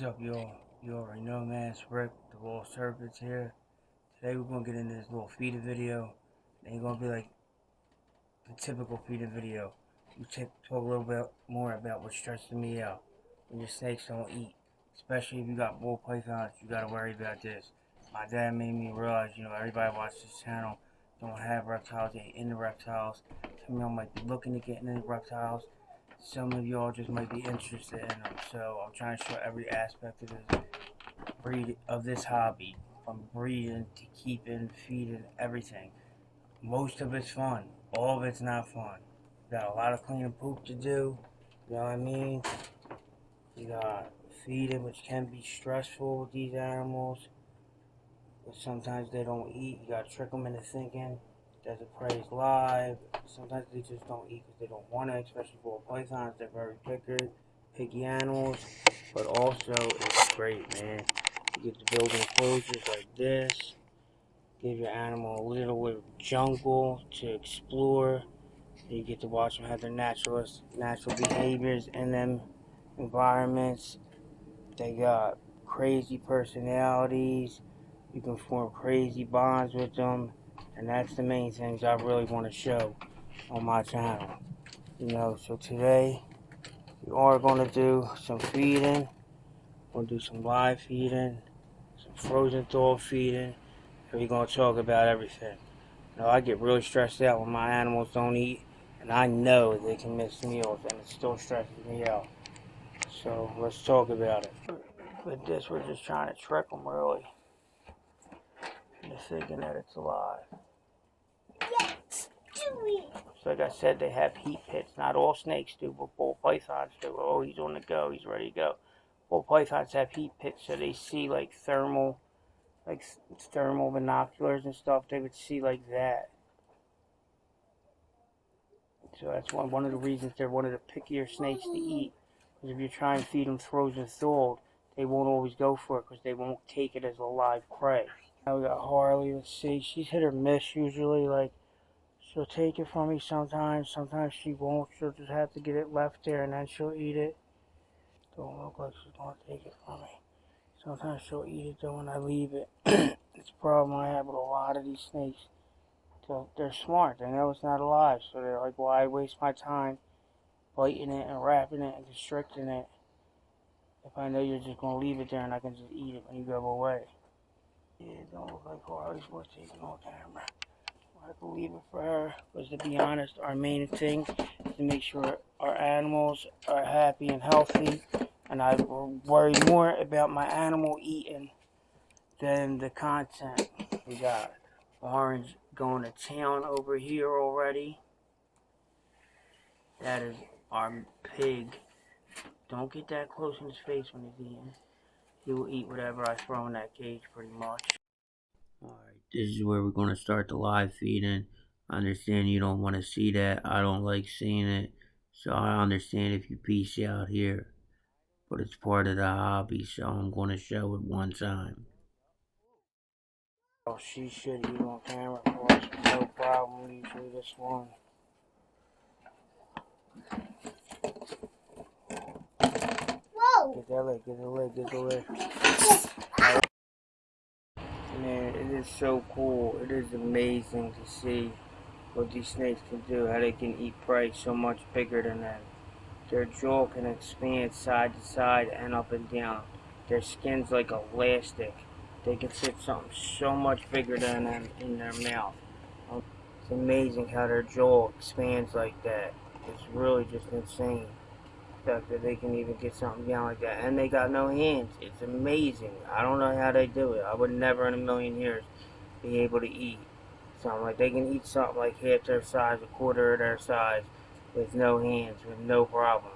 What's up, y'all? You already know, man. It's Rick, the little serpents here. Today we're gonna get into this little feeding video. It ain't gonna be like the typical feeding video. We talk a little bit more about what's stressing me out. When your snakes don't eat, especially if you got bull pythons, you gotta worry about this. My dad made me realize, everybody watches this channel don't have reptiles, they into reptiles. Some of y'all might be looking to get into reptiles. Some of y'all just might be interested in them. So I'm trying to show every aspect of this hobby, from breeding to keeping, feeding, everything. Most of it's fun. All of it's not fun. You got a lot of cleaning poop to do. You know what I mean? You got feeding, which can be stressful with these animals. But sometimes they don't eat. You got to trick them into thinking that the prey is live. Sometimes they just don't eat because they don't want to, especially for pythons. They're very picky animals. But also, it's great, man. You get to build enclosures like this. Give your animal a little jungle to explore. You get to watch them have their natural behaviors in them environments. They got crazy personalities. You can form crazy bonds with them. And that's the main things I really want to show on my channel. So today we are going to do some feeding. We're going to do some live feeding, some frozen thaw feeding, and we're going to talk about everything. I get really stressed out when my animals don't eat, and I know they can miss meals, and it still stresses me out. So let's talk about it. With this, we're just trying to trick them, really. They're thinking that it's alive. Yes, do it. So like I said, they have heat pits. Not all snakes do, but bull pythons do. Oh, he's on the go. He's ready to go. Bull pythons have heat pits, so they see like thermal binoculars and stuff. They would see like that. So that's one of the reasons they're one of the pickier snakes to eat. Because if you try and feed them frozen thawed, they won't always go for it because they won't take it as a live prey. Now we got Harley. Let's see. She's hit or miss usually. Like, she'll take it from me sometimes. Sometimes she won't. She'll just have to get it left there and then she'll eat it. Don't look like she's going to take it from me. Sometimes she'll eat it though when I leave it. It's a problem I have with a lot of these snakes. So they're smart. They know it's not alive. So they're like, why waste my time biting it and wrapping it and constricting it if I know you're just going to leave it there and I can just eat it when you go away. Yeah, it don't look like Harley's worth taking on camera. I can leave it for her. Because to be honest, our main thing is to make sure our animals are happy and healthy. And I worry more about my animal eating than the content. We got Orange going to town over here already. That is our pig. Don't get that close in his face when he's eating. He will eat whatever I throw in that cage pretty much. Alright, this is where we're going to start the live feeding. I understand you don't want to see that. I don't like seeing it. So I understand if you peace out here. But it's part of the hobby, so I'm going to show it one time. Oh, she should eat on camera for us. No problem. Usually this one. Whoa! Get that leg, get the leg, get the leg. Man, it is so cool. It is amazing to see what these snakes can do, how they can eat prey so much bigger than them. Their jaw can expand side to side and up and down. Their skin's like elastic. They can fit something so much bigger than them in their mouth. It's amazing how their jaw expands like that. It's really just insane. The fact that they can even get something down like that. And they got no hands. It's amazing. I don't know how they do it. I would never in a million years be able to eat something. Like, they can eat something like half their size, a quarter of their size, with no hands, with no problem.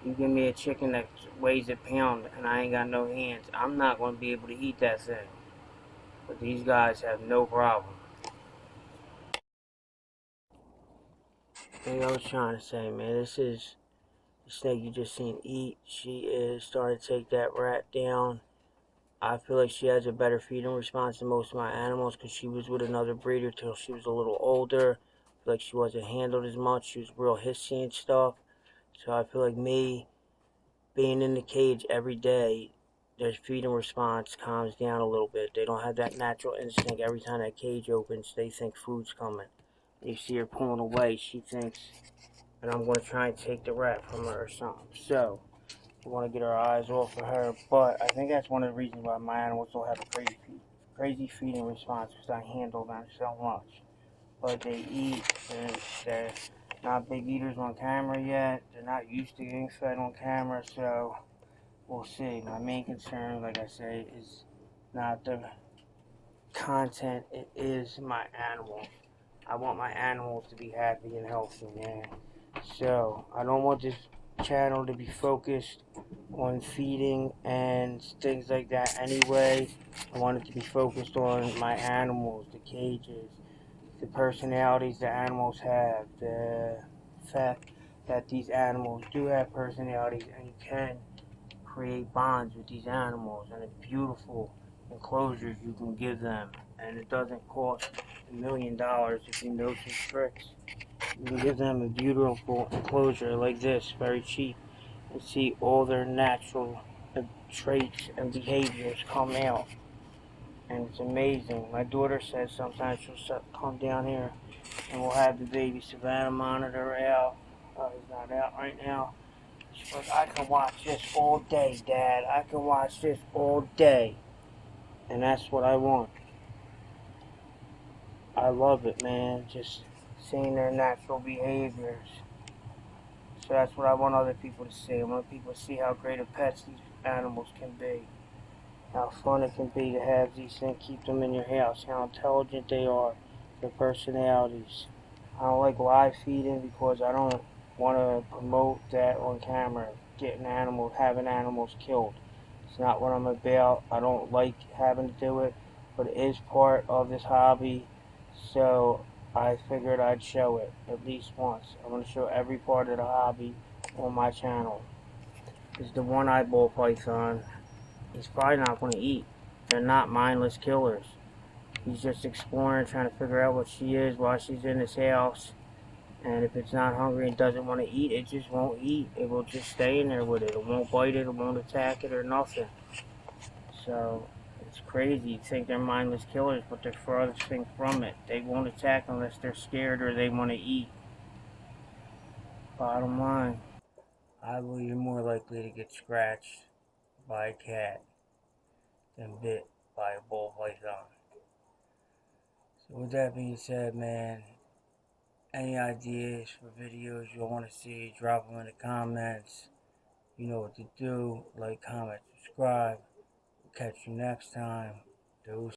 You give me a chicken that weighs a pound and I ain't got no hands, I'm not going to be able to eat that thing. But these guys have no problem. Thing I was trying to say, man, this is the snake you just seen eat. She is starting to take that rat down. I feel like she has a better feeding response than most of my animals because she was with another breeder till she was a little older. I feel like she wasn't handled as much. She was real hissy and stuff. So I feel like me being in the cage every day, their feeding response calms down a little bit. They don't have that natural instinct. Every time that cage opens, they think food's coming. You see her pulling away, she thinks, and I'm going to try and take the rat from her or something. So, we want to get our eyes off of her, but I think that's one of the reasons why my animals don't have a crazy feeding response, because I handle them so much. But they eat, and they're not big eaters on camera yet. They're not used to getting fed on camera, so we'll see. My main concern, like I say, is not the content, it is my animals. I want my animals to be happy and healthy, man. So, I don't want this channel to be focused on feeding and things like that anyway. I want it to be focused on my animals, the cages, the personalities the animals have, the fact that these animals do have personalities, and you can create bonds with these animals, and the beautiful enclosures you can give them, and it doesn't cost $1,000,000 if you know some tricks. You can give them a beautiful enclosure like this, very cheap, and see all their natural traits and behaviors come out, and it's amazing. My daughter says sometimes she'll come down here and we'll have the baby Savannah monitor out. He's not out right now. She's like, I can watch this all day, Dad. I can watch this all day. And that's what I want. I love it, man. Just seeing their natural behaviors. So that's what I want other people to see. I want people to see how great of pets these animals can be. How fun it can be to have these things, keep them in your house. How intelligent they are. Their personalities. I don't like live feeding because I don't want to promote that on camera. Having animals killed. It's not what I'm about. I don't like having to do it, but it is part of this hobby. So I figured I'd show it at least once. I'm going to show every part of the hobby on my channel. This is the one-eyed ball python. He's probably not going to eat. They're not mindless killers. He's just exploring, trying to figure out what she is while she's in his house. And if it's not hungry and doesn't want to eat, it just won't eat. It will just stay in there with it. It won't bite it, it won't attack it or nothing. So, it's crazy. You think they're mindless killers, but they're furthest from it. They won't attack unless they're scared or they want to eat. Bottom line, I believe you're more likely to get scratched by a cat than bit by a bull python. So with that being said, man, any ideas for videos you want to see, drop them in the comments. You know what to do. Like, comment, subscribe. Catch you next time. Deuce.